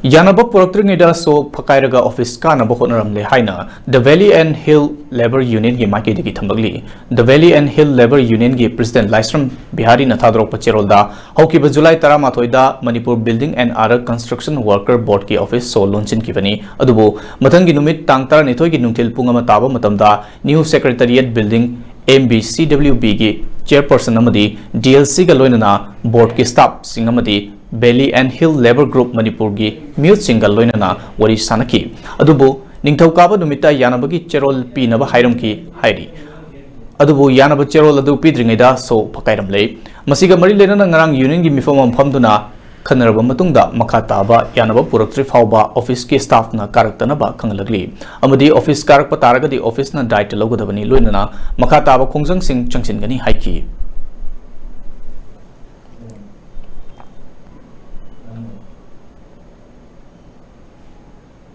Yanaba puraktringeida so fakairaga office kanaba hotnaramle haina the Valley and Hill Labor Union gi maike digi thambagli the Valley and Hill Labor Union gi President Laisram Bihari Nathadrok Pacherolda haukiba July 13 da Manipur Building and Other Construction Worker Board ki office so launchin kibani adubu mathangi numit tang 12 gi nungthil pung ama taba matamda New Secretariat Building MBCWB gi chairperson amadi DLC ga loinana board ki staff singamadi Valley and Hill Labor Group Manipur gi mute single loinana wari sanaki adubu ningthaukaaba numita yanaba gi cherol pinaba hairam ki hairi adubu yanaba cherol adu pidringeida so fakairamle masiga mari lenana ngarang union gi mifamam phamduna khanaraba matungda makha taba yanaba puraktri fauba office ki staff na karaktanaba khanglagli amadi office karakpa taragadi office na diet logodabani loinana makha taba khongjang sing changsingani haiki